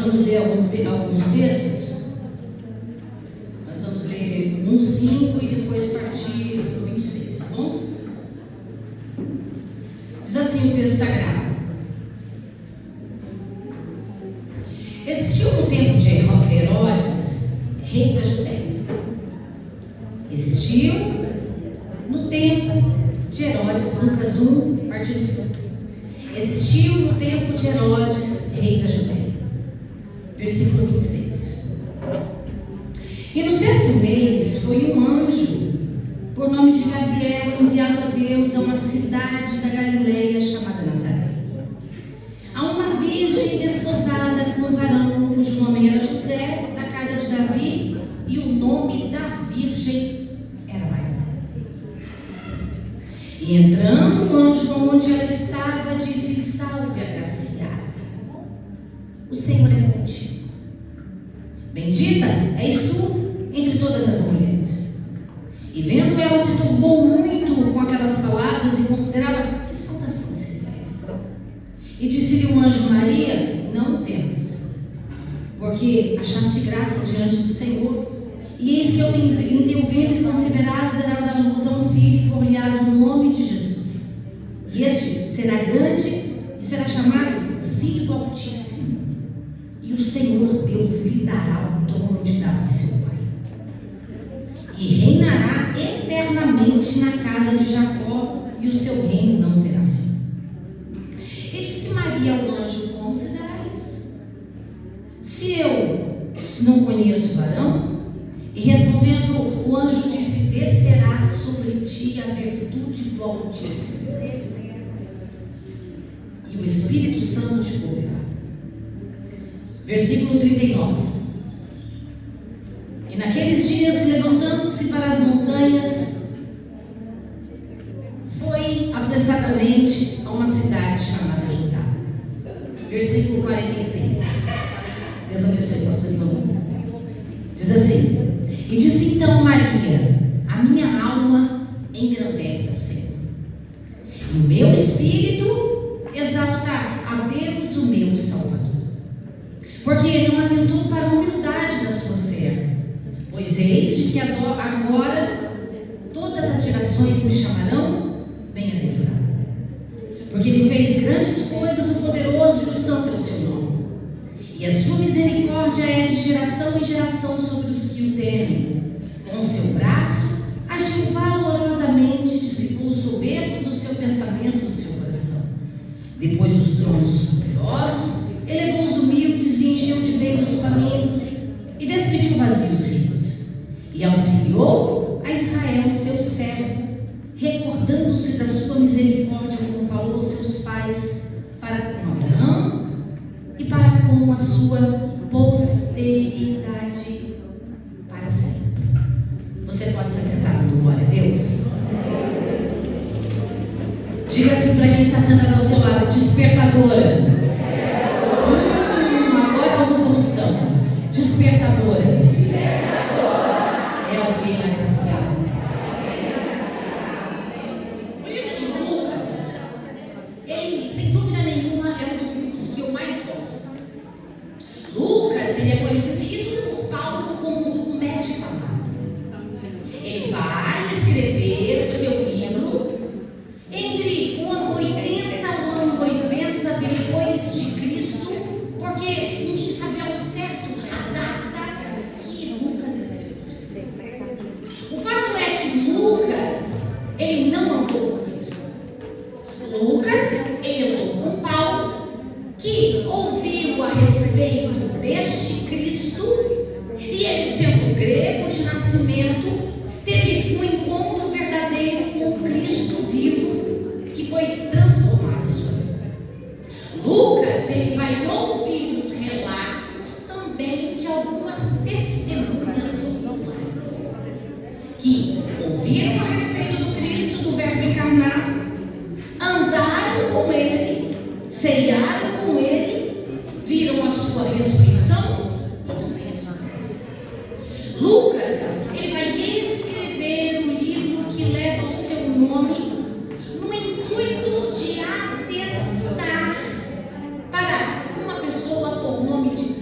vamos ler alguns textos. Nós vamos ler 1:5 e depois partir para o 26, tá bom? Diz assim o texto sagrado: existiu no tempo de Herodes, rei da Judéia. Existiu no tempo de Herodes, Lucas 1, a partir de 5. Existiu no tempo de Herodes, rei da Judéia. Versículo 26. E no 6º mês foi um anjo, por nome de Gabriel, enviado a Deus a uma cidade da Galileia chamada Nazaré, a uma virgem desposada com um varão cujo nome era José, da casa de Davi, e o nome da virgem era Maria. E entrando o anjo onde ela estava, disse: salve, agraciada, o Senhor é contigo. Bendita és tu entre todas as mulheres. E vendo ela, se turbou muito com aquelas palavras e considerava: que saudação seria esta? E disse-lhe o anjo: Maria, não temas, porque achaste graça diante do Senhor. E eis que em teu ventre conceberás e darás à luz a um filho, e por-lhe-ás o nome de Jesus. E este será grande e será chamado Filho do Altíssimo. E o Senhor Deus lhe dará o trono de Davi seu pai, e reinará eternamente na casa de Jacó, e o seu reino não terá fim. E disse Maria ao anjo: como se dará isso, se eu não conheço o varão? E respondendo o anjo disse: descerá sobre ti a virtude do Altíssimo, e o Espírito Santo te cobrirá. Versículo 39. E naqueles dias, levantando-se para as montanhas, foi apressadamente a uma cidade chamada Judá. Versículo 46. Deus abençoe, pastor Ivan. Diz assim: e disse então Maria: a minha alma engrandece ao Senhor, e o meu espírito exalta a Deus, o meu Salvador, porque ele não atentou para a humildade da sua serva. Pois eis de que agora todas as gerações me chamarão bem-aventurada, porque ele fez grandes coisas, o poderoso e o santo é o seu nome. E a sua misericórdia é de geração em geração sobre os que o temem. Com o seu braço agiu valorosamente, dissipou os soberbos do seu pensamento, do seu coração. Depois dos tronos dos poderosos, elevou os humildes e encheu de bens os famintos, e despediu vazios os ricos. E auxiliou a Israel, seu servo, recordando-se da sua misericórdia, como falou aos seus pais, para com Abraão e para com a sua posteridade para sempre. Você pode se assentar dando glória a Deus? Diga assim para quem está sentado ao seu lado: despertadora. Agora vamos à unção. Despertadora. É alguém agraciado. O livro de Lucas, ele, sem dúvida nenhuma, é um dos livros que eu mais gosto. Lucas, ele é conhecido por Paulo como o médico amado. Ele vai escrever o seu livro entre o ano 80 e o ano 90 depois de Cristo, porque ninguém sabe ao certo a data que Lucas escreveu o seu livro. O fato é que Lucas, ele não andou com Cristo. Lucas, ele andou com Paulo, que ouviu a respeito deste Cristo, e ele, sendo grego de nascimento, teve um encontro verdadeiro com o Cristo vivo, que foi transformado a sua vida. Lucas, ele vai ouvir os relatos também de algumas testemunhas oculares, que ouviram a respeito do Cristo, do Verbo encarnado, andaram com ele, ceiaram com ele, viram a sua ressurreição e também a sua ascensão. Lucas, ele vai escrever um livro que leva o seu nome no intuito de atestar para uma pessoa por nome de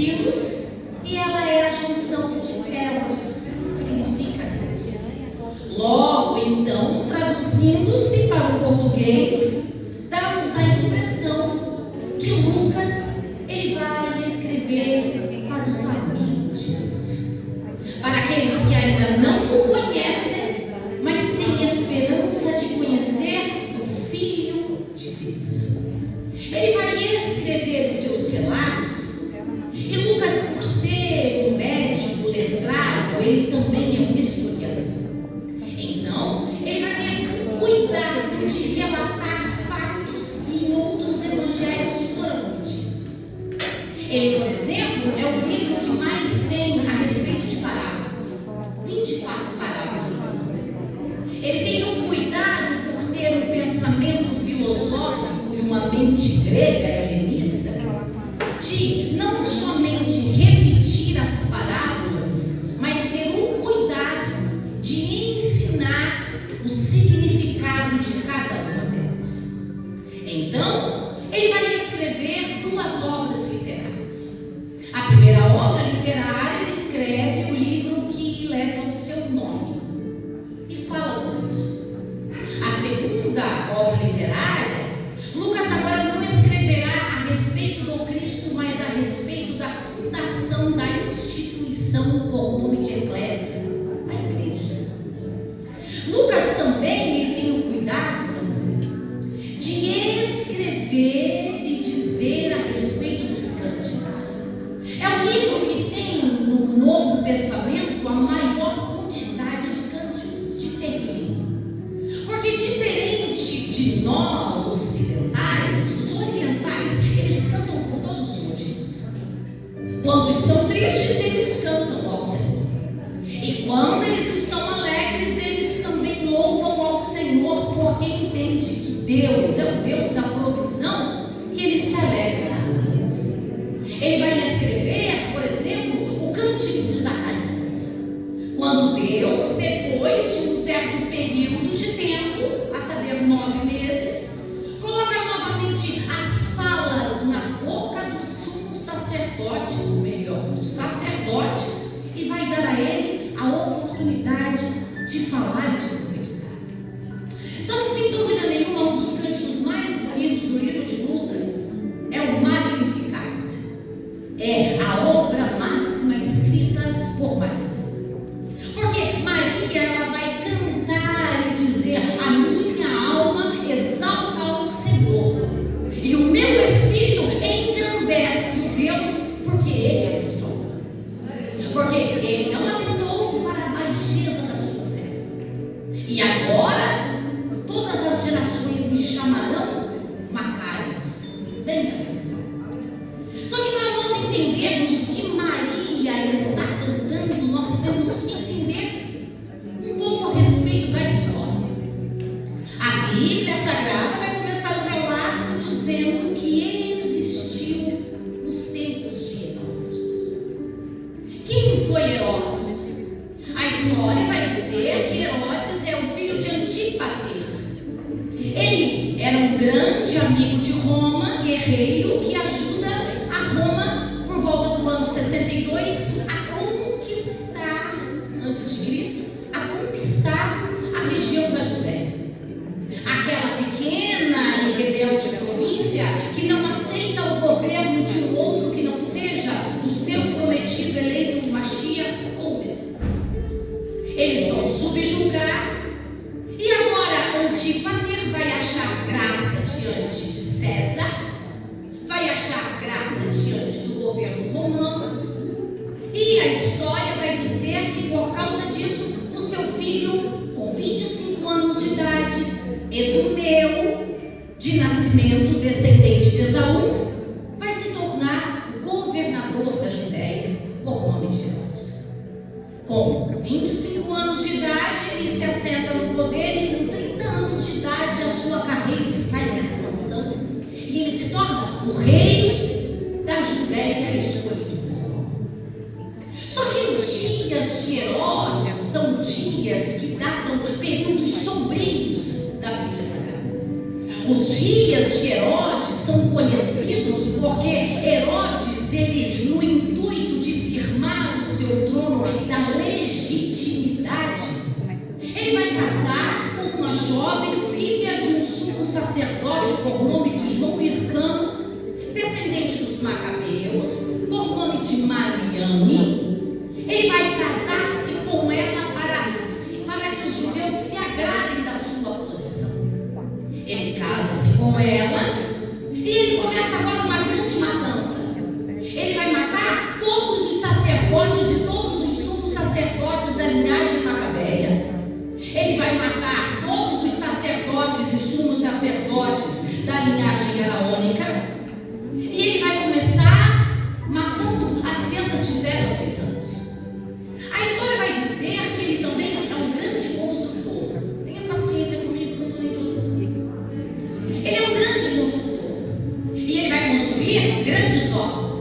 filos, e ela é a junção de telos, que significa Deus. Logo, então, traduzindo-se para o português, dá-nos a impressão que Lucas ele vai escrever para os amigos de Deus, para aqueles que ainda não o conhecem, mas têm esperança de conhecer o Filho de Deus. Ele vai escrever os seus relatos, e Lucas, por ser um médico letrado, ele também é um historiador. Então, ele vai ter cuidado de relatar fatos que em outros evangelhos foram omitidos. Ele, por exemplo, é o livro que mais tem a respeito de parábolas. 24 parábolas. Ele tem um cuidado por ter um pensamento filosófico e uma mente grega helenista, de não somente repetir as parábolas, mas ter o cuidado de ensinar o significado de cada uma delas. Então, ele vai escrever 2 obras literárias. A primeira obra literária, ele escreve o livro que leva o seu nome e fala com isso. A segunda obra literária, Lucas agora não escreverá a respeito do Cristo, mas a respeito da fundação da instituição por nome de Eclésia, a igreja. Lucas também ele tem o cuidado de escrever e dizer a respeito dos cânticos. É um livro que tem no Novo Testamento a maior quantidade de cânticos, de terrível. Porque diferente de nós ocidentais, os orientais, eles cantam por todos os motivos. Quando estão tristes, eles cantam ao Senhor. E quando eles estão alegres, eles também louvam ao Senhor, porque entende que Deus é o Deus da provisão e eles se alegram na Deus. Ele vai escrever, por exemplo, o Cântico de Zacarias. Quando Deus, depois de um certo período de tempo, a saber 9 meses, coloca novamente as falas na boca do sumo sacerdote, ou melhor, do sacerdote, e vai dar a ele a oportunidade de falar e de profetizar. Só que, sem dúvida nenhuma, um dos cânticos mais bonitos do livro de Lucas é o Magnificat. É a obra máxima escrita por Maria. Porque Maria ela vai cantar e dizer: a minha alma exalta ao Senhor, e o meu espírito engrandece o Deus, porque Ele é o meu Salvador. Porque Ele não atentou para a baixeza da sua serva. E agora, todas as gerações me chamarão Macários, bem-aventurados. Só que para nós entendermos o que Maria está cantando, nós temos que entender um pouco a respeito da história. A Bíblia Sagrada vai começar o relato dizendo que ele existiu nos tempos de Herodes. Quem foi Herodes? A história vai dizer que Herodes é o filho de Antípater. Ele era um grande amigo de Roma, guerreiro, que ajuda a Roma por volta do ano 62 a conquistar, antes de Cristo, a conquistar a região da Judéia. Aquela pequena e rebelde província que não aceita o governo de um outro que não seja do seu prometido eleito Mashiach ou Messias. Eles vão subjugar, e agora Antípater vai achar graça diante de César, vai achar graça diante do governo romano, e a história vai dizer que por causa disso o seu filho, com 25 anos de idade, Edumeu, de nascimento descendente de Esaú, vai se tornar governador da Judéia por nome de Herodes. Com 25 anos de idade, ele se assenta no poder, e com 30 anos de idade a sua carreira está em expansão, e ele se torna o rei da Judéia escolhido por Roma. Só que os dias de Herodes são dias que datam períodos sombrios da Bíblia Sagrada. Os dias de Herodes são conhecidos porque Herodes, ele, no intuito por nome de João Hircano, descendente dos Macabeus, por nome de Mariane. Ele vai casar-se com ela para que os judeus se agradem da sua posição. Ele casa-se com ela e ele começa agora uma grande matança. Ele vai matar todos os sacerdotes e todos os sumos sacerdotes da linhagem macabeia. Ele vai matar todos os sacerdotes e sumos sacerdotes da linhagem araônica. E ele vai começar matando as crianças de 0 a 2 anos. A história vai dizer que ele também é um grande construtor. Tenha paciência comigo que eu estou na introdução. Ele é um grande construtor. E ele vai construir grandes obras.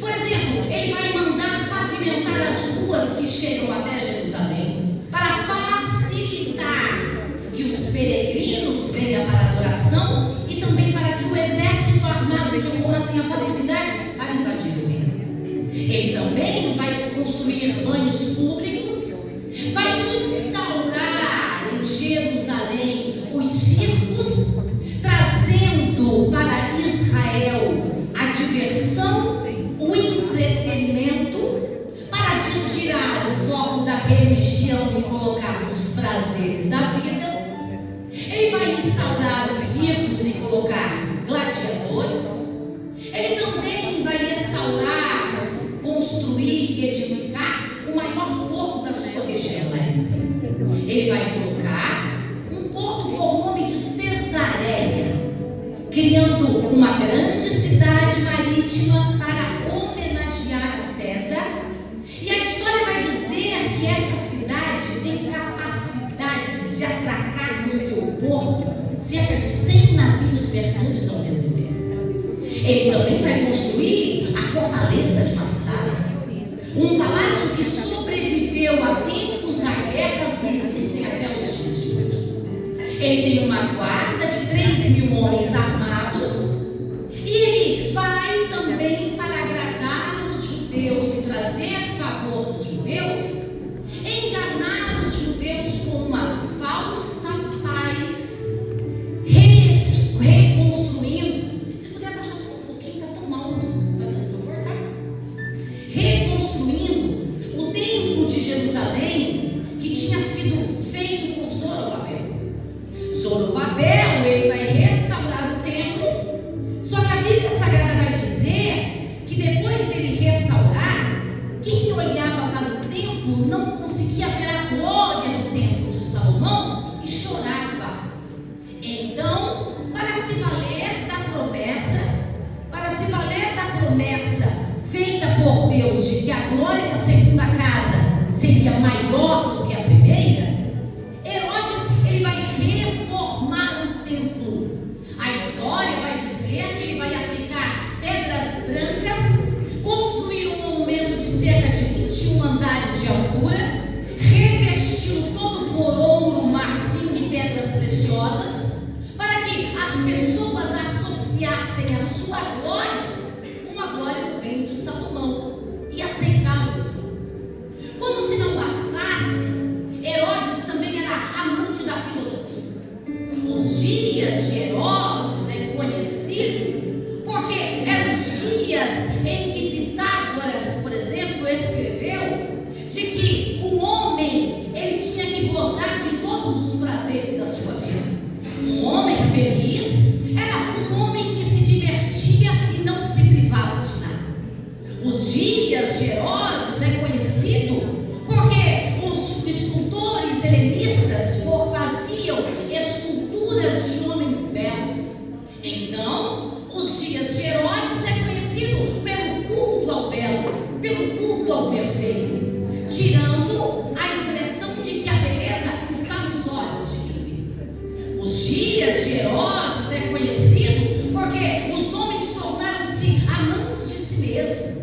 Por exemplo, ele vai mandar pavimentar as ruas que chegam até Jerusalém para facilitar que os peregrinos venham para a adoração e também para que o exército armado de Roma tenha facilidade para invadir o reino. Ele também vai construir banhos públicos, vai instaurar em Jerusalém os circos, trazendo para Israel a diversão, o entretenimento, para desviar o foco da religião e colocar nos prazeres da vida. Ele vai instaurar os circos e colocar gladiadores. Ele também vai restaurar, construir e edificar o maior porto da sua região. Ele vai colocar um porto por nome de Cesareia, criando uma grande cidade marítima para homenagear a César. E a história vai dizer que essa cidade tem capacidade de atracar no seu porto cerca de 100 navios mercantes ao mesmo tempo. Ele também vai construir a fortaleza de Massara, um palácio que sobreviveu a tempos, a guerras e existem até os dias de hoje. Ele tem uma guarda de 3.000 homens armados e ele vai também, para agradar os judeus e trazer favor dos judeus, enganar os judeus com uma falsa paz, reconstruindo. Se puder baixar só um pouquinho, está tão alto, fazendo favor, tá? Reconstruindo o templo de Jerusalém, que tinha sido feito por Zorobabel. Zorobabel, ele vai restaurar o templo, só que a Bíblia Sagrada vai dizer que depois dele restaurar, quem olhava para o templo não conseguia ver a glória do templo de Salomão e chorava. Então, para se valer da promessa feita por Deus de que a glória da segunda casa seria maior do que a primeira, Herodes, ele vai reformar o templo. A história vai dizer que ele vai aplicar pedras brancas, construir um monumento de cerca de 21 andares de altura, revesti-lo todo por ouro, marfim e pedras preciosas, para que as pessoas associassem a sua glória com a glória do reino de Salomão e aceitá-lo. Como se não bastasse, Herodes também era amante da filosofia. Os dias de Herodes é conhecido porque eram os dias em que Pitágoras, por exemplo, escreveu de que o homem, ele tinha que gozar de todos os prazeres da sua vida. Um homem feliz era um homem que se divertia e não se privava de nada. Os dias de Herodes é conhecido porque os escultores helenistas faziam esculturas de homens belos. Então, os dias de Herodes é conhecido pelo culto ao belo, pelo culto ao perfeito, tirando a impressão de que a beleza está nos olhos de quem vê. Os dias de Herodes é conhecido porque os homens tornaram-se amantes de si mesmos,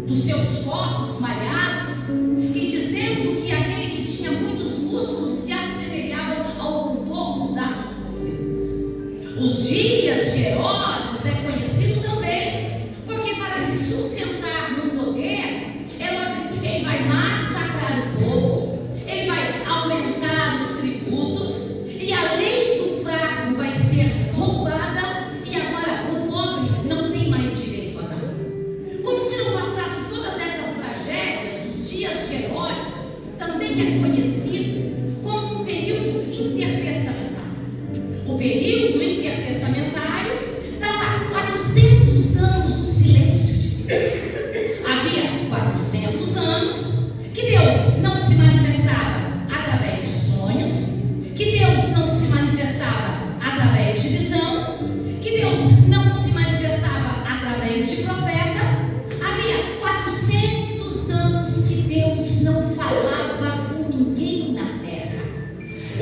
dos seus corpos malhados, e dizendo que aquele que tinha muitos músculos se assemelhava ao contorno dados por deuses. Os dias de Herodes é conhecido também porque, para se sustentar no poder, Herodes, ele vai massacrar o povo, ele vai aumentar os tributos, e a lei do fraco vai ser roubada no período intertestamentário, dava 400 anos do silêncio de Deus. Havia 400 anos que Deus não se manifestava através de sonhos, que Deus não se manifestava através de visão, que Deus não se manifestava através de profeta. Havia 400 anos que Deus não falava com ninguém na terra.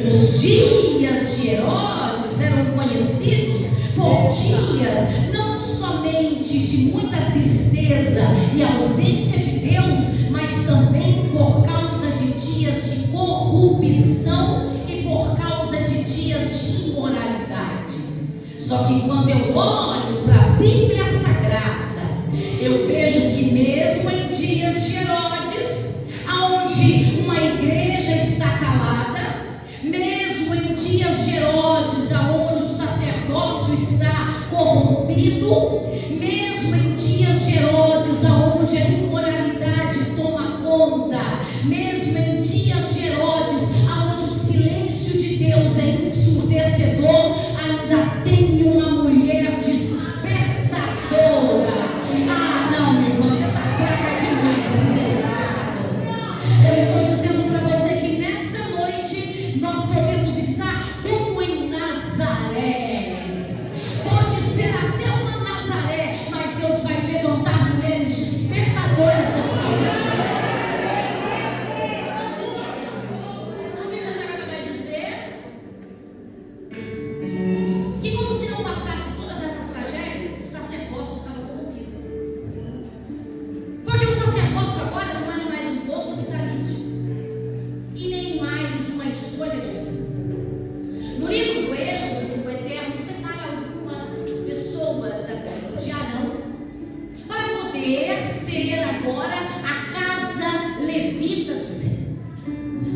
Os dias de Herodes eram conhecidos por dias não somente de muita tristeza e ausência de Deus, mas também por causa de dias de corrupção e por causa de dias de imoralidade. Só que quando eu olho para a Bíblia Sagrada, eu vejo que mesmo em dias de Herodes, aonde uma igreja está calada, mesmo em dias de Herodes, aonde o sacerdócio está corrompido, mesmo em dias de Herodes, aonde a imoralidade toma conta, mesmo em dias de Herodes, aonde o silêncio de Deus é ensurdecedor, ainda tem uma mulher despertadora. Ah, não, minha irmã, você está fraca demais para ser despertadora. Eu estou dizendo para você que nesta noite nós podemos estar como em Nazaré. Pode ser até uma Nazaré, mas Deus vai levantar mulheres despertadoras nesta noite. A Bíblia Sagrada vai dizer que, como se não bastasse todas essas tragédias, o sacerdócio estava corrompido. Porque o sacerdócio agora não era mais um posto vitalício e nem mais uma escolha de vida. No livro do Êxodo, o Eterno separa algumas pessoas da tribo de Arão para poder ser agora a casa levita do Senhor.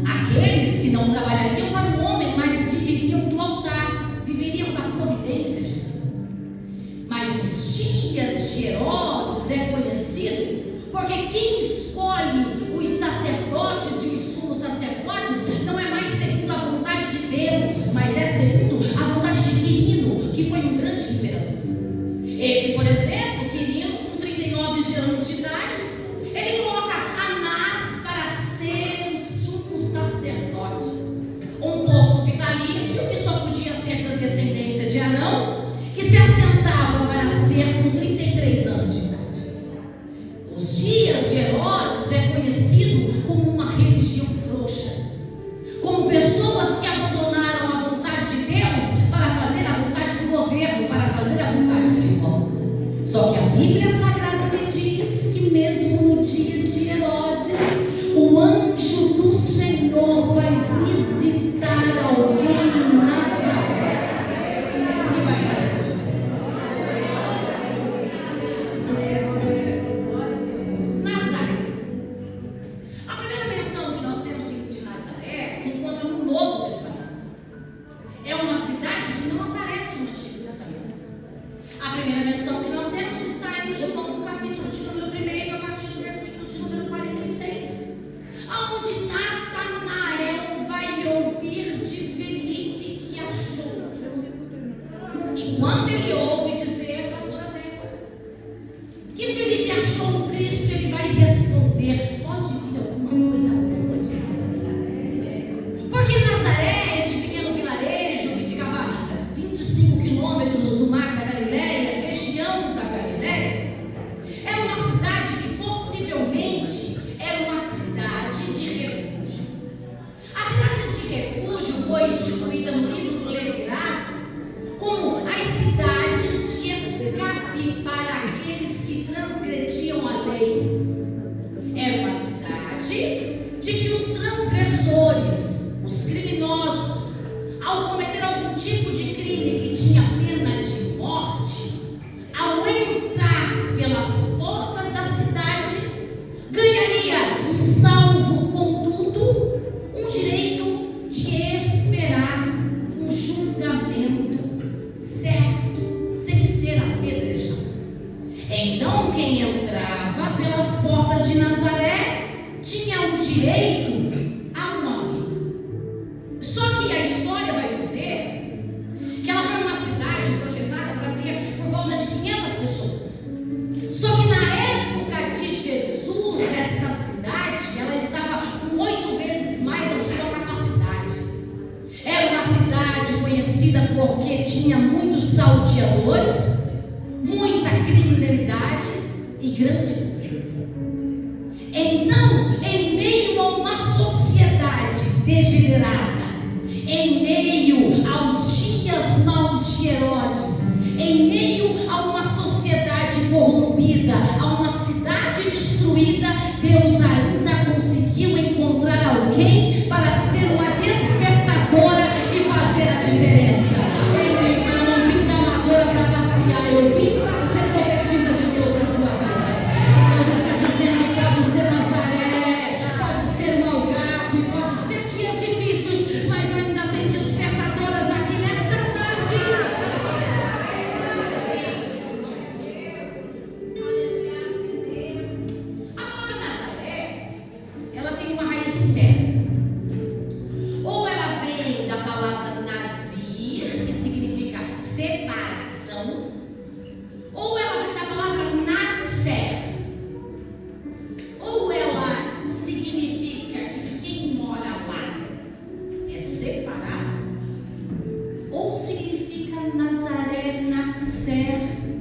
Aqueles que não trabalhariam para o homem, mas viveriam do altar, viveriam da providência de Deus. Mas nos dias de Herodes é conhecido porque quem escolhe os sacerdotes e os sumos sacerdotes não é mais segundo a vontade de Deus, mas é segundo a vontade de Quirino, que foi um grande imperador. Ele, por exemplo, Quirino, com 39 anos de idade, ele coloca Anás para ser o sumo sacerdote, um posto vitalício que só podia ser da descendência de Arão, que se assentava para ser com 33 anos de idade. Os dias de Herodes é conhecido como uma religião frouxa, como pessoas que abandonaram a vontade de Deus para fazer a vontade do governo, para fazer a vontade de Roma. Só que a Bíblia Sagrada me diz que mesmo no dia de Herodes, o anjo do Senhor vai visitar alguém em Nazaré e vai fazer a diferença. Nazaré. A primeira menção que nós temos de Nazaré se encontra no Novo Testamento. É uma cidade que não aparece no Antigo Testamento. A primeira menção que nós temos está em João, capítulo de número 1, a partir do versículo de número 46, aonde Natanael vai ouvir de Felipe que achou Cristo. E quando ele ouve dizer, pastora Débora, que Felipe achou o Cristo, ele vai responder: pode vir alguma coisa boa de Nazaré? Porque Nazaré, este pequeno vilarejo que ficava a 25 quilômetros do mar da Galileia, região da Galileia, era uma cidade que possivelmente era uma cidade de refúgio. A cidade de refúgio foi instituída no livro do Levítico como as cidades de escape para aqueles que transgrediam a lei. Era uma cidade de que os transgressores, os criminosos, ao cometer algum tipo de crime que tinha pena de morte, ao entrar pelas portas da cidade, ganharia um salvo-conduto, um direito de esperar um julgamento certo, sem ser apedrejado. Então, quem entrava pelas portas de Nazaré tinha o direito a uma vida. Só que a história vai dizer que ela conhecida porque tinha muitos salteadores, muita criminalidade e grande pobreza. Então, em meio a uma sociedade degenerada, em meio aos dias maus de Herodes, em meio a uma sociedade corrompida, a uma cidade destruída, Deus ainda conseguiu encontrar alguém para ser uma despertadora e fazer a diferença. Eu não vim da amadora para passear, eu vim para ser profetisa de Deus na sua vida. Deus está dizendo: pode ser Nazaré, pode ser um Algarve, pode ser dias difíceis, mas ainda tem despertadoras aqui nesta tarde para fazer a palavra Nazaré, ela tem uma raiz sincera. Ou ela vem da palavra nazir, que significa separação, ou ela vem da palavra natser, ou ela significa que quem mora lá é separado, ou significa Nazaré, natser,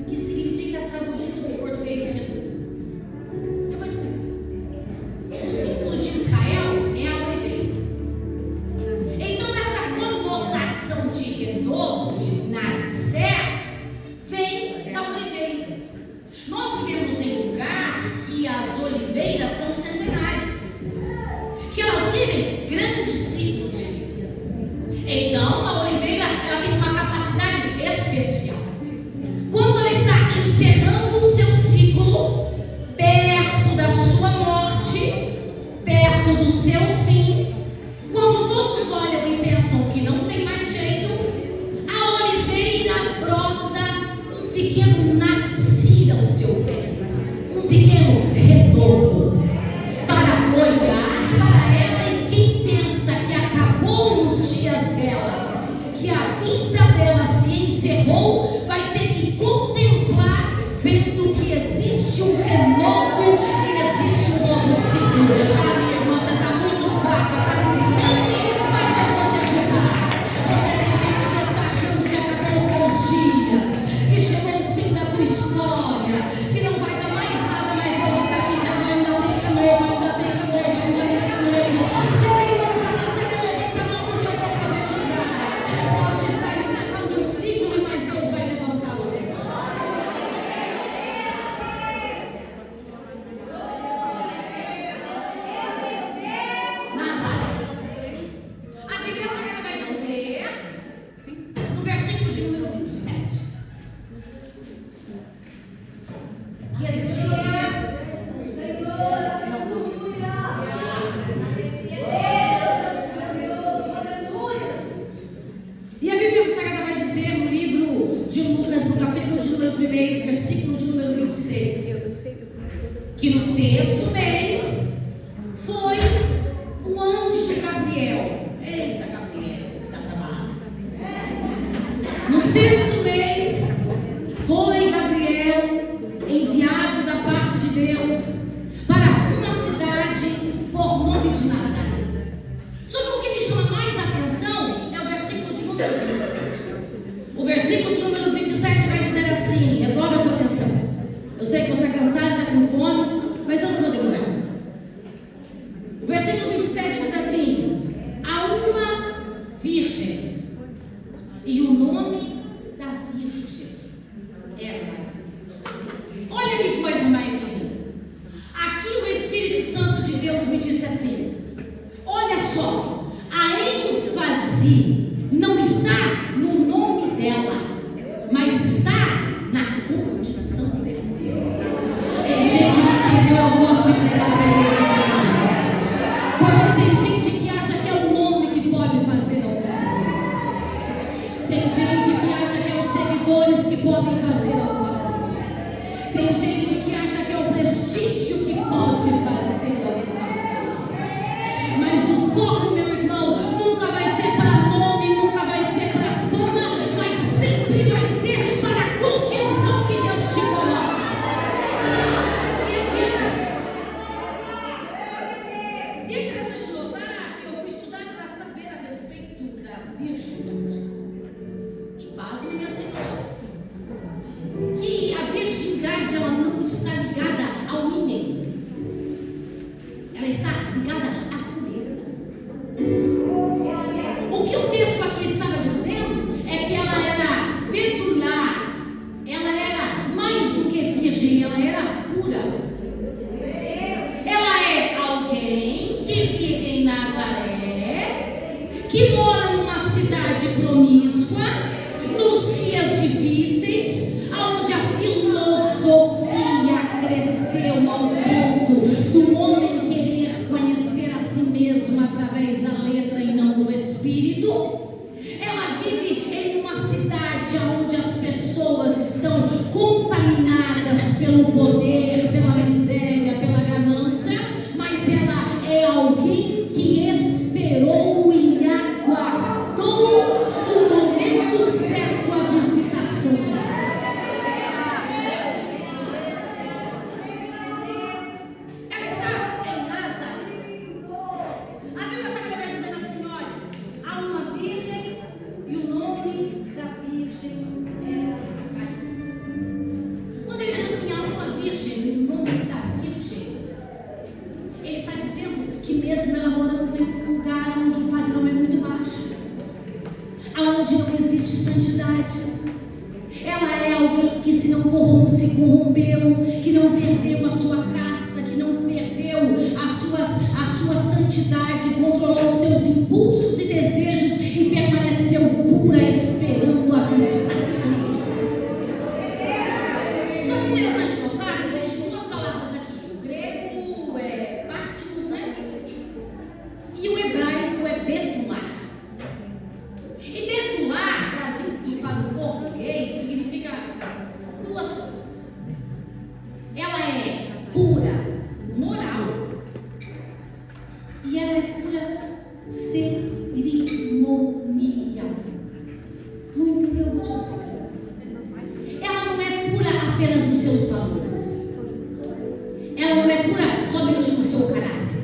que significa, traduzido do português, eu vou explicar. O símbolo de Israel é a oliveira. Então, essa conotação de renovo, de nascer, vem da oliveira. Nós vivemos em um lugar que as oliveiras são centenárias, que elas vivem grandes ciclos de vida. Então, a oliveira, ela tem uma capacidade especial. Quando ela está encerrando o seu ciclo, perto da sua morte, perto do seu fim, quando todos olham e pensam que não tem mais jeito, a oliveira brota um pequeno nascer ao seu pé, um pequeno renovo, para olhar para ela, e quem pensa que acabou os dias dela, que a vida dela se encerrou, vai ter que contemplar, vendo que existe um renovo e existe um novo ciclo. Ah, minha irmã, você está muito fraca, está com fome, mas eu vou te ajudar. Porque tem gente que está achando que acabou os seus dias, que chegou o fim da tua história, que não vai dar mais nada, mas Deus está dizendo: ainda tem renovo, ainda tem renovo, ainda tem renovo. Você tem novo para nascer, levanta a mão, porque eu vou profetizar. Pode estar encerrando um ciclo, mas Deus vai levantar outros. Nazaré. A Bíblia Sagrada vai dizer, no versículo de número 27, que existia e a Bíblia Sagrada vai dizer no livro de Lucas, no capítulo de número 1, versículo de número 26, que no sexto mês foi o anjo Gabriel. Eita, Gabriel, que dá trabalho. No sexto mês foi Gabriel enviado da parte de Deus para uma cidade por nome de Nazaré. Só que o que me chama mais a atenção é o versículo de número 27. O versículo de número 27 vai dizer assim, redobre a sua atenção. Eu sei que você está cansado, está com fome, mas eu não vou demorar. O versículo 27 diz assim: há uma virgem, e o nome da virgem era Maria. Olha que coisa mais linda. Aqui o Espírito Santo de Deus me disse assim: olha só, a ênfase não está no nome dela, mas está na condição dela. Tem gente que entendeu, eu gosto de pregar para a igreja, gente. Porque tem gente que acha que é o nome que pode fazer alguma coisa. Tem gente que acha que é os seguidores que podem fazer alguma coisa. Tem gente que acha que é o prestígio que pode fazer alguma coisa. Mas o foco, meu irmão, nunca vai ser para nome, nunca vai ser para fama, mas sempre vai ser para a condição que Deus te coloca. E é interessante notar que eu fui estudar para saber a respeito da virgindade. nome da virgem era Maria. Quando ele diz assim, há uma virgem, o nome da virgem, ele está dizendo que mesmo ela morando em um lugar onde o padrão é muito baixo, aonde não existe santidade, ela é alguém que se corrompeu, que não perdeu a sua casta, que não perdeu a sua santidade, controlou os seus impulsos e desejos e permaneceu pura, esperando a visitação do Senhor. Só que interessante notar que existem duas palavras aqui. O grego é partimos, né? E o hebraico é betular. E betular, trazido para o português, significa duas coisas. Ela é pura moral e ela é pura cerimonial. Não entendeu? Eu vou te explicar. Ela não é pura apenas nos seus valores. Ela não é pura somente no seu caráter.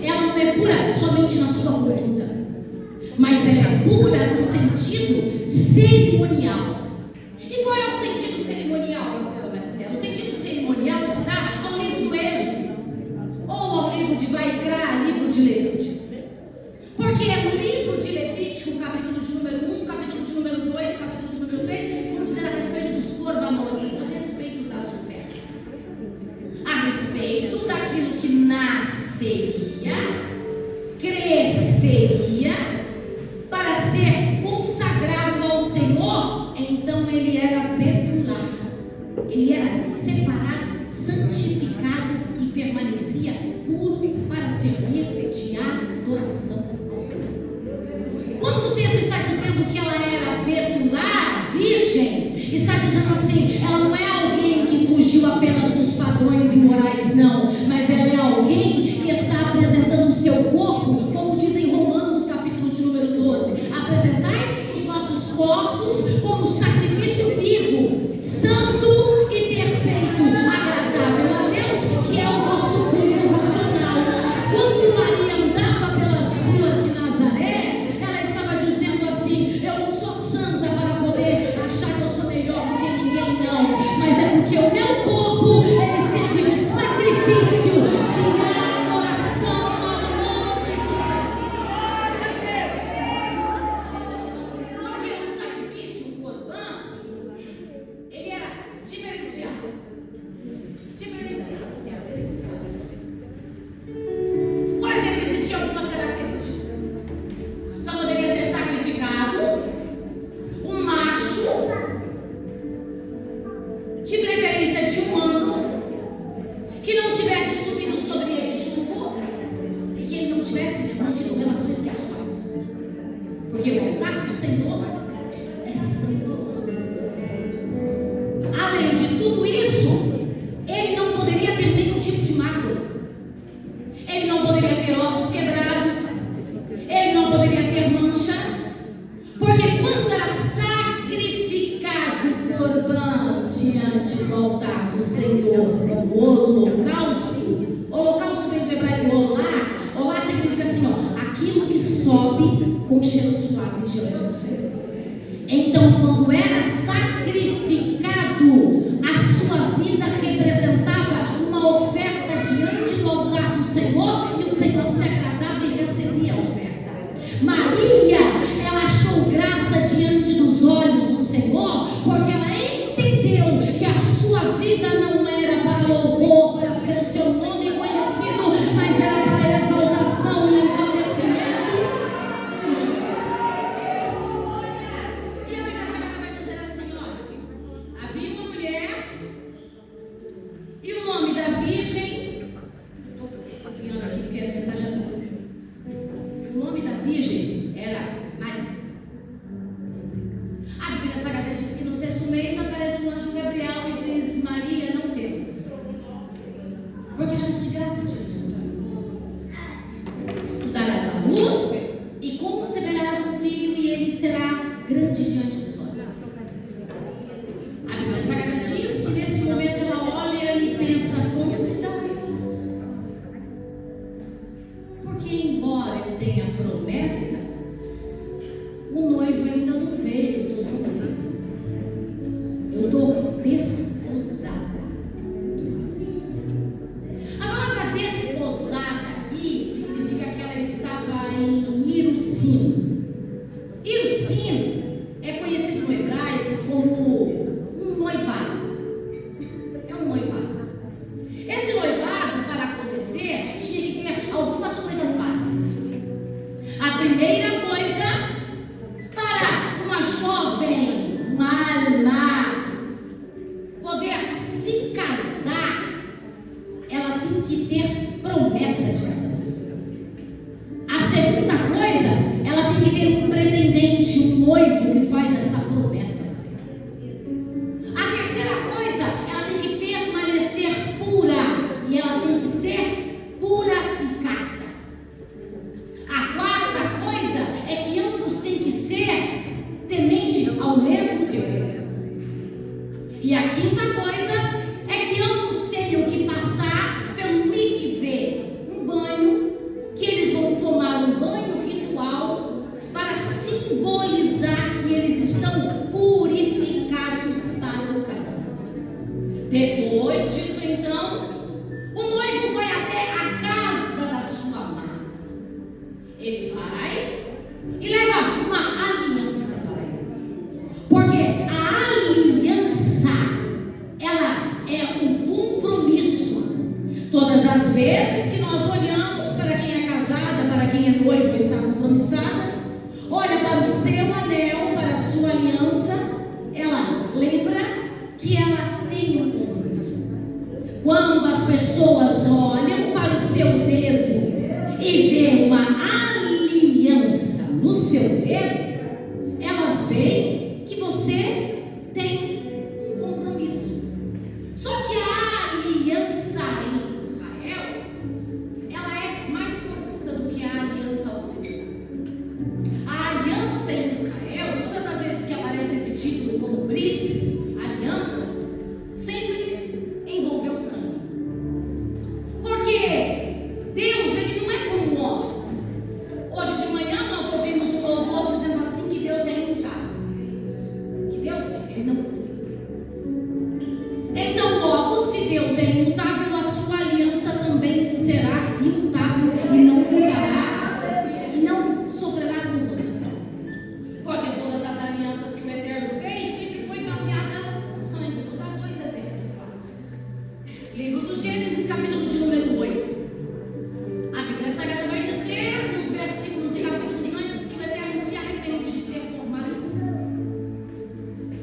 Ela não é pura somente na sua conduta. Mas ela é pura no sentido cerimonial. E qual é o sentido cerimonial, pastora Maristela? O sentido cerimonial se dá ao livro do Êxodo, ou ao livro de Vaikra, livro de Levítico. Porque o livro de Levítico, capítulo de número 1, capítulo de número 2, capítulo de número 3, vão dizer a respeito dos corbanotes, a respeito das ofertas, a respeito daquilo que nasceria, cresceria, para ser consagrado ao Senhor. Então ele era betular, ele era separado, santificado e permanecia puro para servir de adoração ao Senhor. Quando o texto está dizendo que ela era betular, virgem, está dizendo assim, ela não é alguém que fugiu apenas dos padrões imorais, não, mas ela é alguém que está apresentando o seu corpo, como diz em Romanos capítulo de número 12, apresentai os nossos corpos como sacrifício vivo, santo e perfeito, agradável a Deus, que é o vosso culto racional. Quando Maria andava pelas ruas de Nazaré, ela estava dizendo assim, eu não sou santa para poder achar que eu sou melhor do que ninguém, não, mas é porque o meu corpo, ele serve de sacrifício, de adoração ao nome do Senhor. Porque o sacrifício, o corbã, ele era diferenciado. Por exemplo, existiam algumas características. Só poderia ser sacrificado um macho, de preferência de um ano, que não tivesse subido sobre ele jugo e que ele não tivesse mantido relações sexuais. Porque o altar do Senhor é santo. Além de tudo isso, ele não poderia ter nenhum tipo de mácula. Ele não poderia ter ossos quebrados. Ele não poderia ter manchas. Porque quando era sacrificado o corbã diante do altar do Senhor como holocausto vem do hebraico olá significa assim, ó, aquilo que sobe com cheiro suave diante do Senhor. Então, quando era sacrificado, a sua vida representava uma oferta diante do altar do Senhor, e o Senhor se agradava e recebia a oferta. Maria, ela achou graça diante dos olhos do Senhor, porque ela entendeu que a sua vida não era para louvor, para ser o seu nome conhecido, mas era para exaltação e engrandecimento. E a Bíblia Sagrada vai desposada. A palavra desposada aqui significa que ela estava em Irusim. Irusim é conhecido no hebraico como um noivado. É um noivado. Esse noivado, para acontecer, tinha que ter algumas coisas básicas. A primeira coisa, para uma jovem, uma alma, poder se casar, ela tem que ter promessa de casamento. A segunda coisa, ela tem que ter um pretendente, um noivo que faz essa promessa. A terceira coisa, ela tem que permanecer pura, e ela tem que ser pura e casta. A quarta coisa é que ambos têm que ser temente ao mesmo Deus. E a quinta coisa é que ambos tenham que passar pelo mikvê, um banho, que eles vão tomar um banho ritual para simbolizar que eles estão purificados para o casamento. Depois disso, então, o noivo vai até a casa da sua amada. Ele vai e leva uma aliança para ele. Porque a aliança, ela é um compromisso. Todas as vezes que nós olhamos para quem é casada, para quem é noivo, está compromissada, olha para o seu anel, para a sua aliança, ela lembra que ela tem um compromisso. Quando as pessoas olham para o seu dedo e vê uma aliança no seu dedo, elas veem que você tem um compromisso. Só que a aliança em Israel, ela é mais profunda do que a aliança ocidental. A aliança em Israel, todas as vezes que aparece esse título como Brit, aliança, sempre envolveu sangue. Porque Deus, ele não é como um homem. Hoje de manhã nós ouvimos um louvor dizendo assim que Deus é imutável. Que Deus, ele não muda. Então logo, se Deus é imutável, a sua aliança também será imutável e não mudará e não sofrerá corrosão. Porque todas as alianças que o Eterno fez sempre foi baseada no sangue. Vou dar dois exemplos básicos. Livro do Gênesis, capítulo de número 8. A Bíblia Sagrada vai dizer, nos versículos e capítulos antes, que o Eterno se arrepende de ter formado o mundo.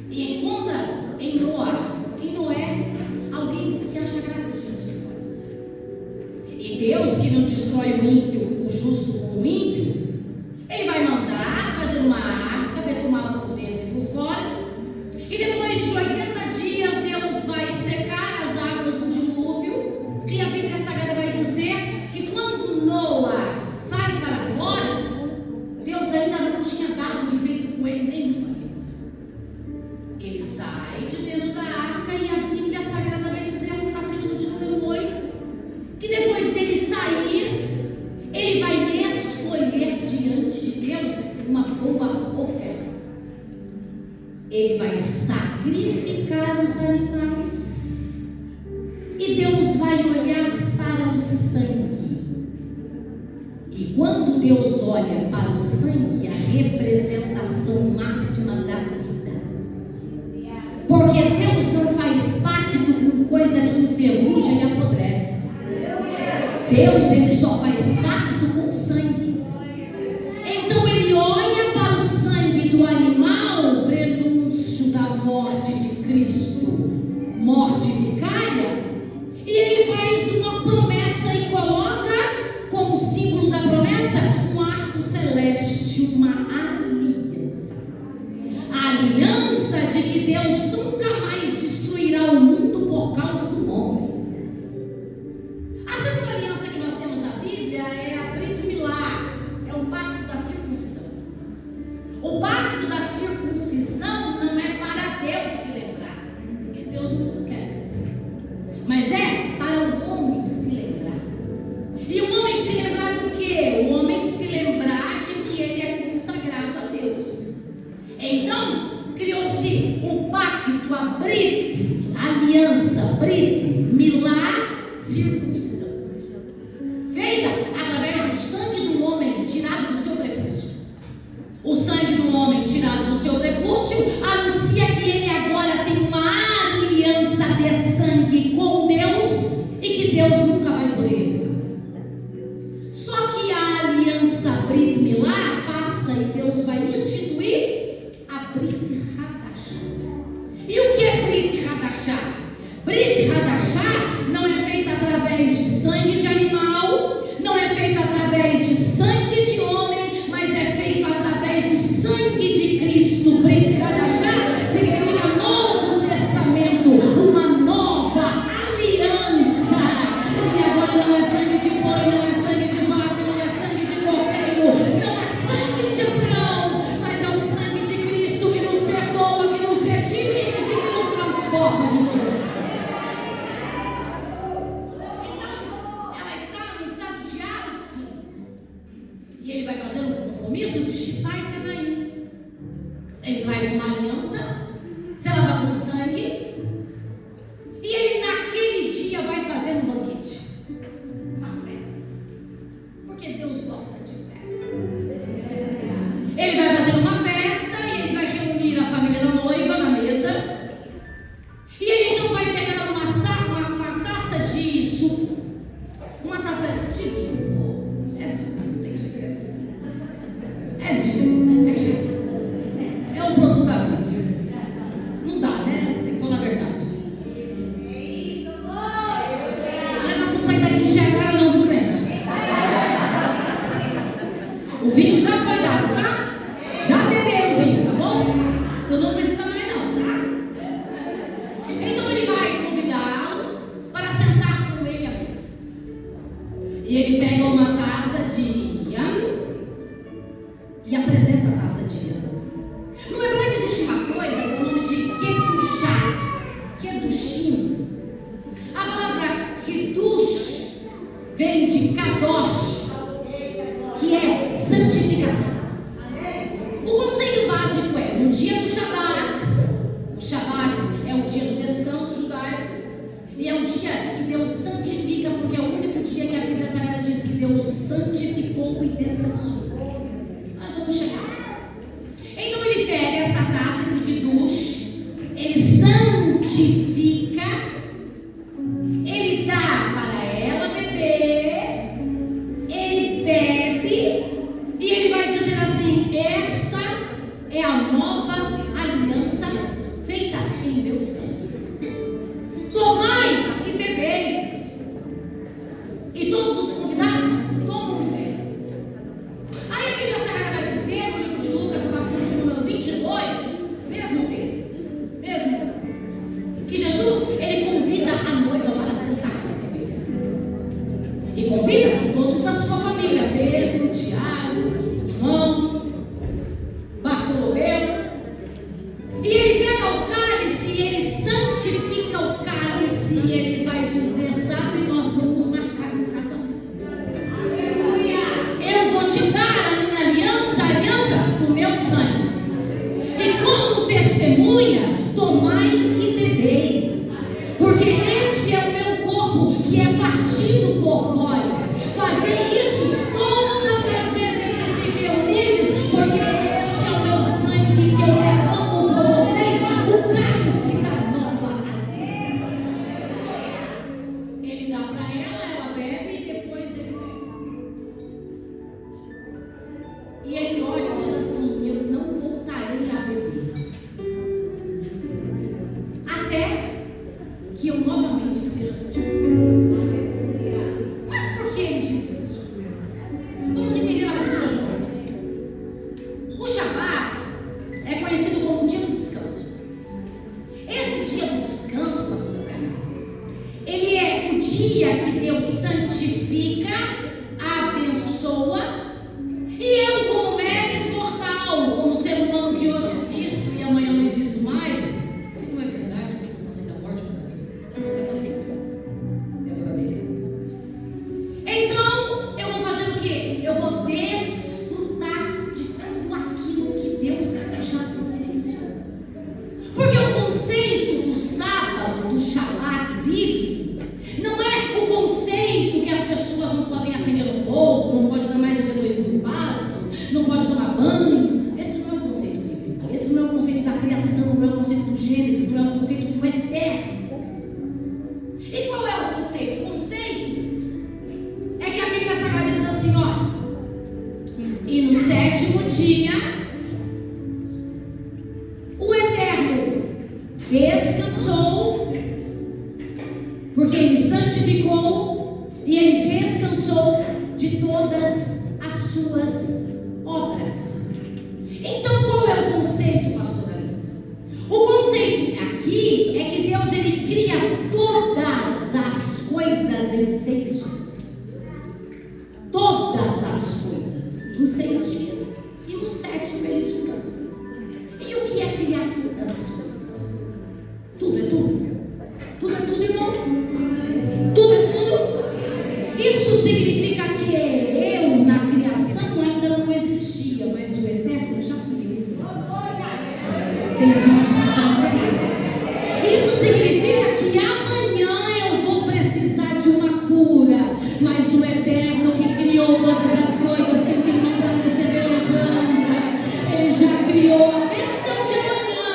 E encontra em Noé, alguém que acha graça diante dos olhos do Senhor. E Deus, que não destrói o ímpio, o justo com o ímpio, ele vai mandar fazer uma arca, betumá-la por dentro e por fora. E depois de 80 dias, Deus vai secar as águas do dilúvio. E a Bíblia Sagrada vai dizer que quando Noé sai para fora, Deus ainda não tinha dado e feito com ele nenhuma aliança. Ele sai de dentro da arca e a Bíblia Sagrada vai dizer no capítulo de número 8 que depois dele sair, ele vai escolher diante de Deus uma boa oferta. Ele vai sacrificar os animais e Deus vai olhar para o sangue. E quando Deus olha para o sangue, a representação máxima da vida. Porque Deus não faz pacto com coisa que enferruja e apodrece. Deus, ele só faz pacto com sangue. Então ele olha para o sangue do animal, prenúncio da morte de Cristo, morte vicária, e ele faz uma promessa e coloca como símbolo da promessa um arco celeste, uma aliança. A aliança de que Deus nunca mais destruirá o mundo por causa do homem. A segunda aliança que nós temos na Bíblia é a Brit Milá, é o pacto da circuncisão. O pacto da circuncisão não é para Deus se lembrar, porque Deus não se esquece, mas é para o homem se lembrar. E o homem se lembrar do quê? O homem se lembrar de que ele é consagrado a Deus. Então, criou-se o pacto, a Brit, a aliança, Brit, Milá, circuncisão, feita através do sangue do homem tirado do seu prepúcio. O sangue do homem tirado do seu prepúcio anuncia que ele agora tem uma aliança de sangue com Deus e que Deus nunca vai poder revogar. Só que a aliança Brit Milá passa e Deus vai instituir a Brit Hadashah. E o que é Brit Hadashah? Brit Hadashah não é feita através de sangue de animal, não é feita através de sangue de homem, mas é feita através do sangue de Cristo. Brit Hadashah significa Novo Testamento, uma nova aliança. E agora não é sangue de boi, não é sangue de vaca, não é sangue de cordeiro, não é sangue de Abraão, mas é o sangue de Cristo que nos perdoa, que nos redime e que nos transforma de novo. E ele vai fazer um compromisso de Shitá e Tenaim. Ele traz uma aliança, selada com sangue, e ele naquele dia vai fazer um banquete, uma festa, porque Deus gosta de festa. Ele vai fazer uma festa e ele vai reunir a família da noiva na mesa, e ele então vai pegar uma taça de suco, uma taça de vinho. É vinho, tem jeito. É um produto da vida. Não dá, né? Tem que falar a verdade. Não é pra tu sair daqui e enxergar não, viu, crente? O vinho já foi dado, tá? Já bebeu o vinho, tá bom? Então não precisa mais não, tá? Então ele vai convidá-los para sentar com ele à mesa. E ele pega uma taça de e apresenta a taça de vinho. No hebraico existe uma coisa com o nome de Kedushá, Kedushim. A palavra Kedush vem de Kadosh, que é santificação. O conceito básico é, no dia do Shabat, o Shabat é o dia do descanso judaico, e é um dia que Deus santifica, porque é o único dia que a Bíblia Sagrada diz que Deus santificou e descansou. Vamos chegar. Então ele pega essa taça, esse Kiddush, ele santifica, ele dá para ela beber, ele bebe e ele vai dizer assim: esta é a nova aliança feita em meu sangue. Tomai e bebei. E todos os convidados tomam e bebem. Aí a Bíblia Sagrada vai dizer, no livro de Lucas, no capítulo de número 22, mesmo texto, que Jesus, ele convida a noiva para sentar-se com ele. E convida todos da sua família: Pedro, Tiago, João, Bartolomeu. E ele pega o cálice e ele santifica o cálice e ele vai dizer: sabe, nós vamos marcar um casamento. Eu vou te dar a minha aliança, a aliança do meu sangue. E como testemunha, tomai e bebei, porque este é o meu corpo que é partido por vós. Fazei isso todas as vezes que se reunirdes, porque este é o meu sangue que eu derramo por vocês, o cálice da nova aliança. Ele dá para ela bebe e depois ele bebe. E ele olha e diz assim: eu não voltarei a beber até que eu novamente esteja contigo. Mas por que ele diz isso? Vamos entender a cultura judaica. O Shabat é conhecido como o dia do descanso. Esse dia do descanso, pastor, ele é o dia que Deus santifica, abençoa. E eu, como meros mortal, como ser humano que hoje existo e amanhã não existo mais, que não é verdade, porque você está morte da vida. É você. Débora Beleza. Então, eu vou fazer o quê? Eu vou desfrutar de tudo aquilo que Deus já me ofereceu. conceito da criação, não é o conceito do Gênesis, não é o conceito do eterno. E qual é o conceito? O conceito é que a Bíblia Sagrada diz assim, ó, e no sétimo dia o Eterno descansou, porque Ele santificou e Ele descansou de todas as suas obras. Então qual é o conceito, pastor Alice? O conceito aqui é que Deus Ele cria todas as coisas em 6 dias. Todas as coisas em 6 dias. E no sétimo Ele descansa. E o que é criar todas as coisas? Tudo é tudo. Tudo é tudo, irmão. Tudo é tudo. Isso significa que eu, na criação, ainda não existia, mas o Eterno já criou todas as coisas. Tem gente que já não é. Isso significa que amanhã eu vou precisar de uma cura, mas o Eterno que criou todas as coisas, que tem mão para receber, levanta. Ele já criou a bênção de amanhã.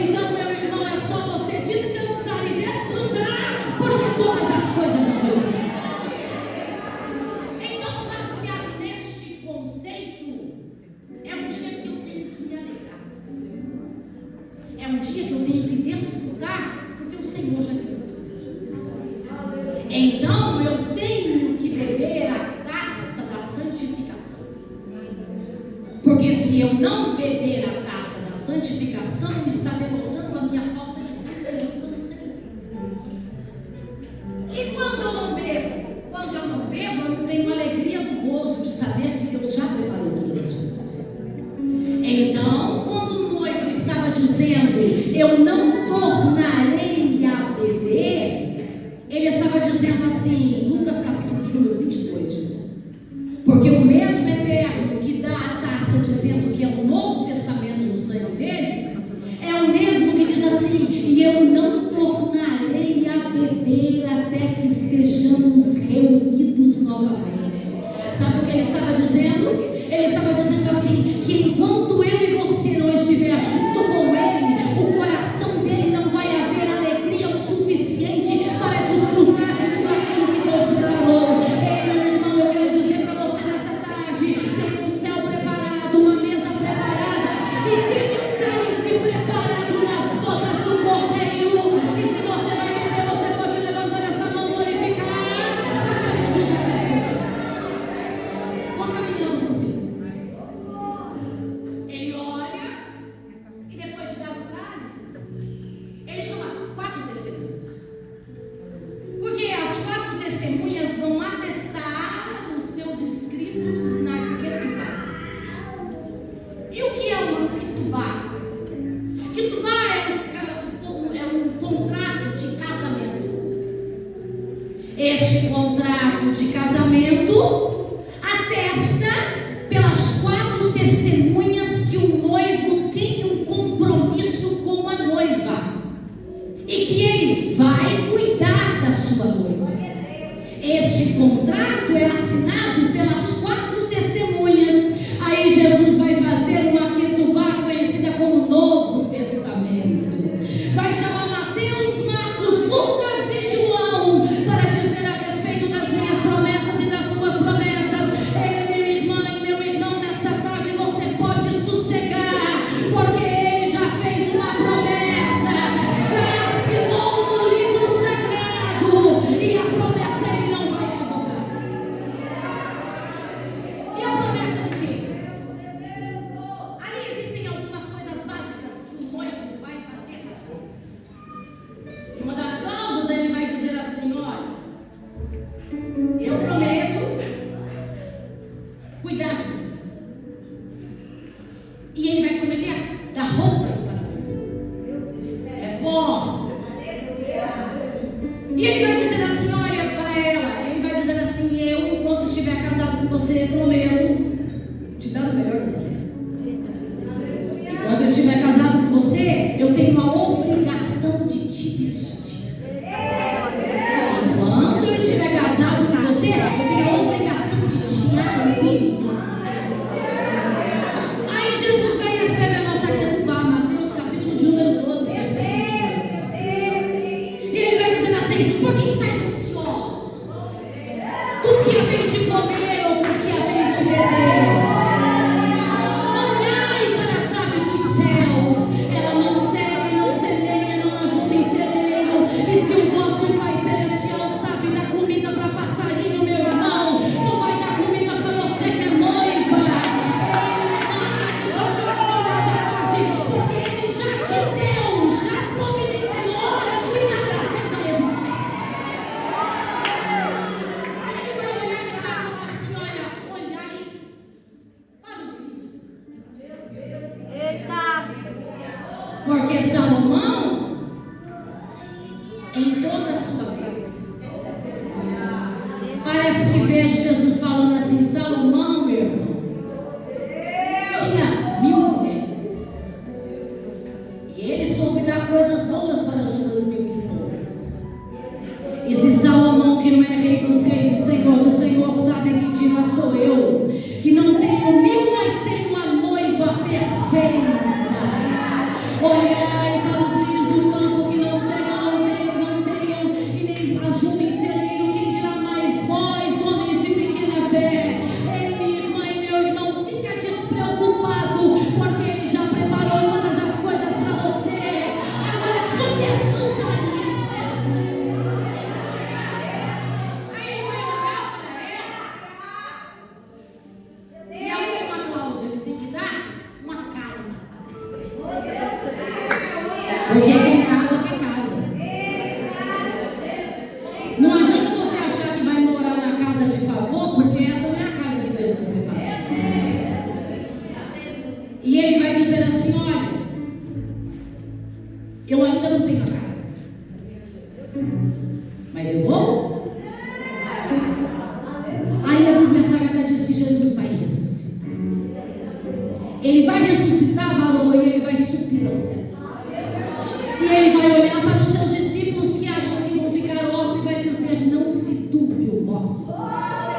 Então, meu irmão, é só você descansar e desfrutar, porque todas as coisas já foram criadas. Então, baseado neste conceito, é um dia que eu tenho que me alegrar. É um dia que eu tenho que desfrutar, porque o Senhor já criou todas as coisas. Então, eu tenho que beber a taça da santificação. Porque se eu não beber a taça da santificação, está denotando a minha falta de confiança no Senhor. E quando eu não bebo? Quando eu não bebo, eu não tenho alegria do gozo de saber que Deus já preparou todas as coisas. Então, quando o noivo estava dizendo, eu não tornarei a beber, ele estava dizendo assim, Lucas capítulo de número 22, de novo. Porque o mesmo Eterno que dá a taça dizendo que é o Novo Testamento no sangue dele, é o mesmo que diz assim, e eu não tornarei a beber até que estejamos reunidos novamente. Sabe o que ele estava dizendo? Ele estava dizendo assim, que enquanto eu e você não estiver junto com ele, o coração dele não vai haver alegria o suficiente para desfrutar de tudo aquilo que Deus preparou. Ei, meu irmão, eu quero dizer para você nesta tarde, tem um céu preparado, uma mesa preparada, e tem um cálice preparado nas bodas do Cordeiro. E se você vai beber, você pode levantar essa mão, glorificar, porque Jesus já desfrutou. Estou caminhando por fim. Ele olha e depois de dar o cálice, ele chama 4 testemunhas. Porque as 4 testemunhas vão atestar os seus escritos na Ketubá. E o que é uma Ketubá? Ketubá é um contrato de casamento. Este contrato de casamento atesta pelas 4 testemunhas que o noivo tem um compromisso com a noiva e que ele vai cuidar da sua noiva. Este contrato é assinado pelas 4 testemunhas. Aí Jesus vai fazer uma Ketubá conhecida como Novo Testamento. Vai chamar Mateus, Marcos, Lucas e João para dizer a respeito das minhas promessas e das tuas promessas. Ei, minha irmã e meu irmão, nesta tarde você pode sossegar, porque ele já fez uma promessa, já assinou no livro sagrado, e a promessa ele não vai revogar. E a promessa do quê? Ali existem algumas coisas básicas que o noivo vai fazer. E uma das cláusulas ele vai dizer assim, olha, eu prometo cuidar de você. E ele vai prometer dar roupas para ele. É forte. E ele vai dizer assim, olha para ela, ele vai dizer assim, eu, enquanto estiver casado com você, prometo te dar o melhor dessa terra. Enquanto eu estiver casado com você, eu tenho a obrigação de te vestir. Enquanto eu estiver casado com você, eu tenho a obrigação de te alimentar. Aí Jesus vai escrever a nossa Ketubá, Mateus capítulo Porque Salomão, em toda a sua vida, parece que vejo Jesus falando assim: Salomão, meu irmão, tinha 1000 mulheres. E ele soube dar coisas boas para as suas 1000 esposas. E se Salomão, que não é rei dos reis e senhor do senhor, sabe que dirá sou eu, que não tenho 1000, mas tenho uma noiva perfeita. Olhai para os lírios do campo, que não cegam, não tenham, e nem ajuntam em celeiro. Quem dirá mais vós, homens de pequena fé? Ei, minha irmã e meu irmão, fica despreocupado, porque ele já preparou todas as coisas para você. Agora é só desfrutar disso. Aí ele vai olhar para ela, e a última cláusula ele tem que dar uma casa. Porque quem casa, tem casa. Não adianta você achar que vai morar na casa de favor, porque essa não é a casa que Jesus preparou. E ele vai dizer assim: olha, eu ainda não tenho a casa, mas eu vou. Aí a Bíblia Sagrada diz que Jesus vai ressuscitar. Ele vai ressuscitar, varão, e ele vai subir aos céus. E ele vai olhar para os seus discípulos que acham que vão ficar órfãos e vai dizer: não se turbe o vosso coração.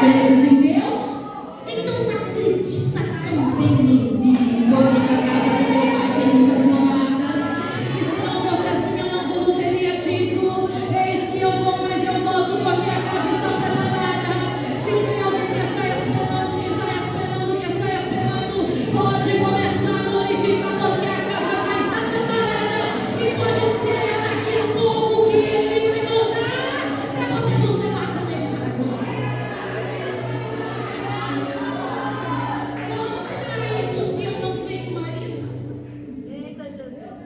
Credes em Deus? Então acredita também em mim, porque na casa do meu pai tem muitas moradas. E se não fosse assim, eu não teria dito: eis que eu vou, mas eu volto, porque a casa está preparada. Se tem alguém que está esperando, pode começar a glorificar, porque a casa já está preparada. E pode ser daqui a pouco que ele vai voltar para poder nos levar com ele para a glória. Como será isso se eu não tenho marido? Eita, Jesus.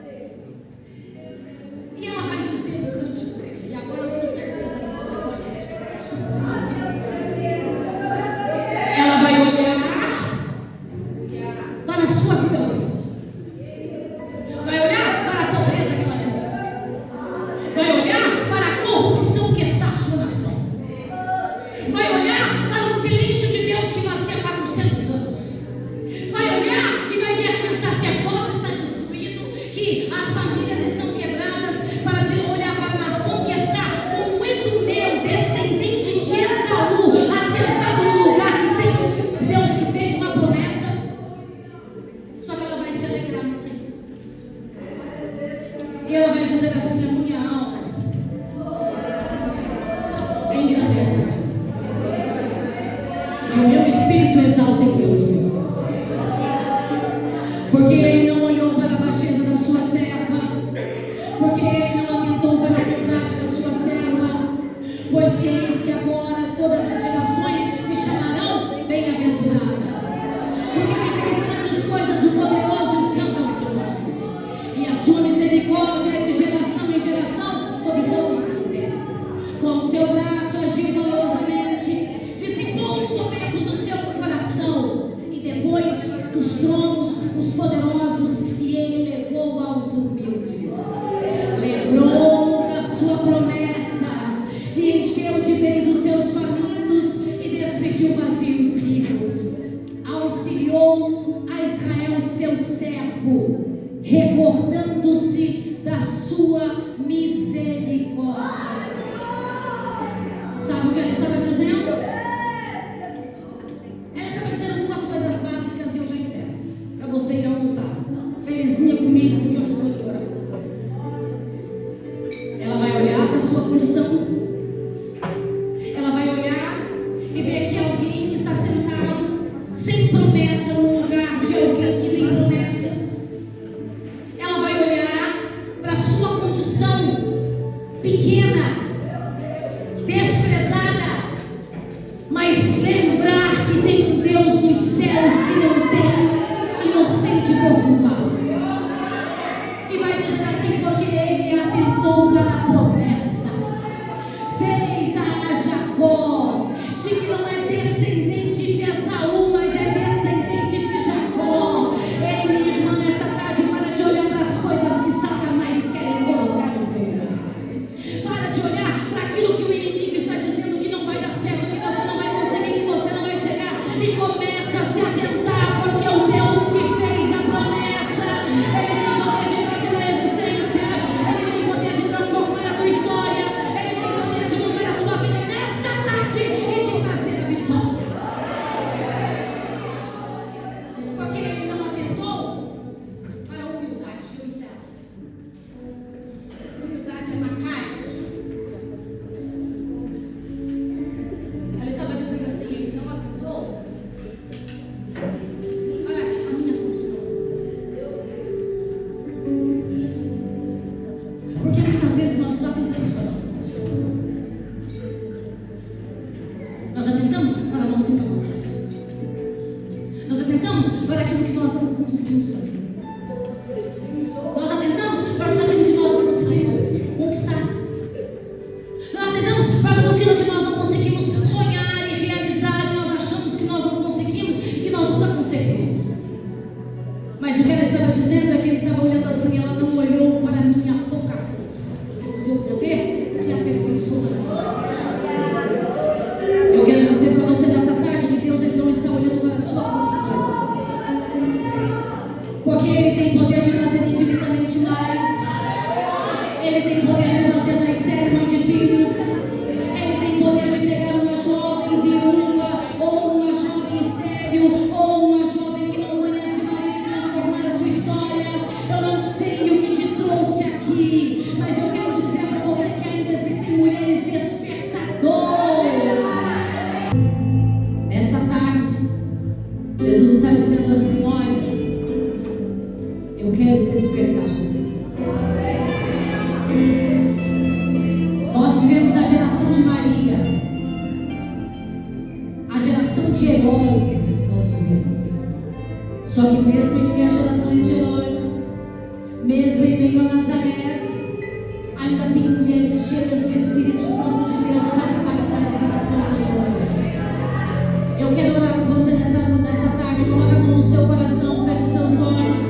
E ela vai dizer no cântico dele, e agora eu tenho certeza que você pode escutar. Ela vai olhar para a sua vida hoje. Vai olhar para a pobreza que ela tem. Vai olhar para a corrupção que está a sua nação. Vai olhar para o silêncio de Deus que nasceu há 400 anos. Vai olhar e vai ver que o sacerdócio está destruído, que as famílias estão quebradas, para olhar para a nação que está com um Edumeu, descendente de Esaú, assentado no lugar que tem Deus que fez uma promessa. Só que ela vai se alegrar no Senhor. E ela vai dizer assim: a minha alma engrandece o Senhor, e o meu espírito exalta em Deus, meu Senhor. Porque ele não olhou para a baixeza da sua serva, porque ele não atentou para a bondade da sua serva, pois que eis que agora todas as gerações me chamarão bem-aventurada, porque me fez grandes coisas o poderoso e o santo é o seu nome, e a sua misericórdia é de geração em geração sobre todos os que temem. Com o seu braço agiu valorosamente, dissipou os soberbos do seu coração, e depois dos tronos os poderosos, e ele levou aos humildes. Lembrou da sua promessa, e encheu de bens os seus famintos, e despediu vazios ricos. Auxiliou a Israel, seu servo, recordando-se da sua misericórdia. Sabe o que ela estava dizendo? Ela estava dizendo duas coisas básicas, e eu já encerro, para você ir almoçar. Felizinha comigo, porque eu estou aqui orando. Ela vai olhar para a sua condição. Ela vai olhar e ver que alguém que está sentado sem promessa no lugar de alguém que tem promessa. Ela vai olhar para a sua condição pequena, desprezada, mas lembrar que tem um Deus nos céus que não tem inocente por culpado. E vai dizer assim: porque ele atentou para a promessa feita a Jacó, de que não é descendente de Esaú, mas é descendente de Jacó. Ei, minha irmã, nesta tarde, para de sei o que te trouxe aqui, mas eu quero dizer para você que ainda existem mulheres despertadoras. Nesta tarde, Jesus está dizendo assim: olha, eu quero despertar você. Nós vivemos a geração de Maria, a geração de Herodes, nós vivemos. Só que mesmo em meio às gerações de Herodes, mesmo em meio a Nazarés, ainda tem mulheres cheias do Espírito Santo de Deus para impactar essa nação e transformar. Eu quero orar com você nesta tarde. Coloca a mão no seu coração, feche seus olhos.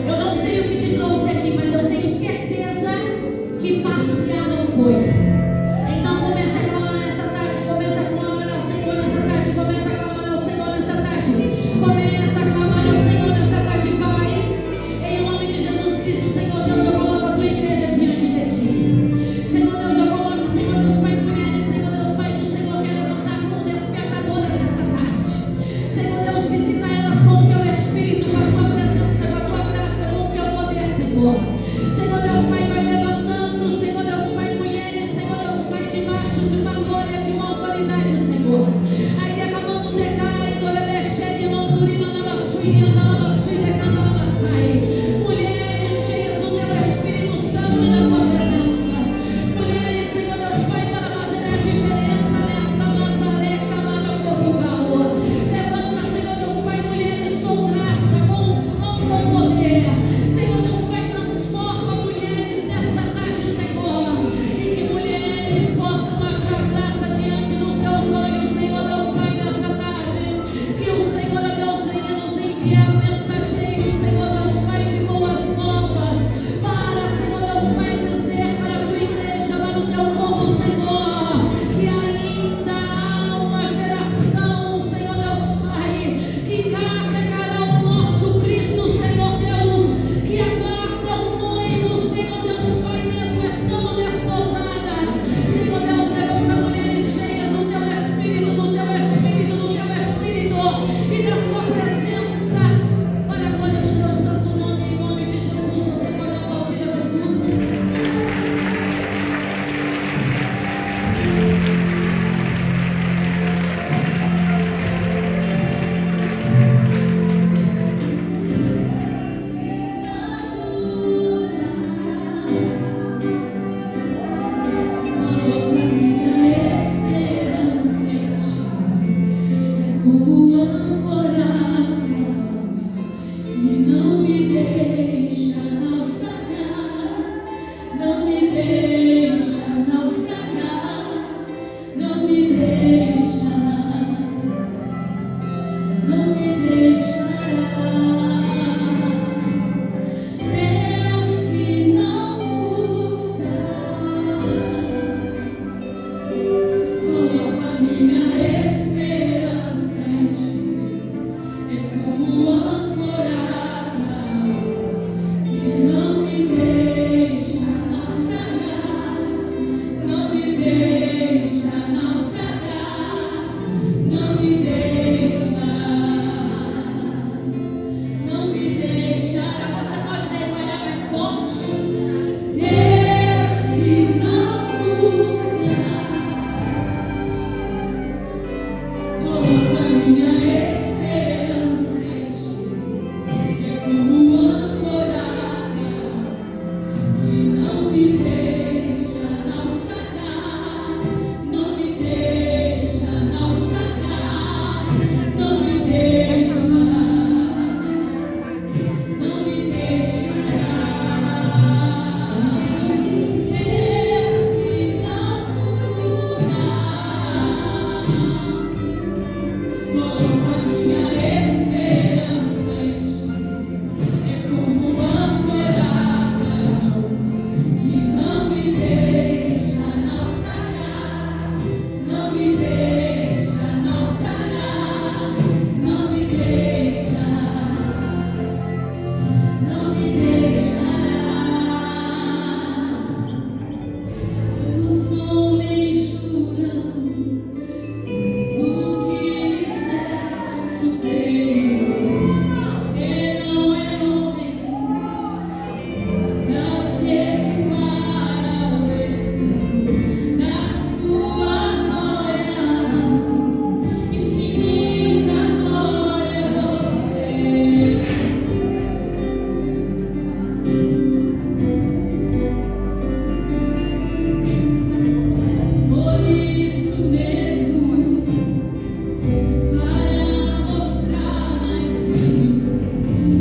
Eu não sei o que te trouxe aqui, mas eu tenho certeza que passear não foi. Então comece a clamar nesta tarde, comece a clamar ao Senhor nesta tarde, comece a clamar ao Senhor nesta tarde, comece a clamar ao Senhor nesta tarde, Pai. Em nome de Jesus Cristo, Senhor Deus, eu coloco a tua igreja diante de ti. Senhor Deus, eu coloco, Senhor Deus, Pai, mulheres, Senhor Deus, Pai, que o Senhor quer levantar como despertadoras nesta tarde. Senhor Deus, visita elas com o teu Espírito, com a tua presença, com a tua graça, com o teu poder, Senhor.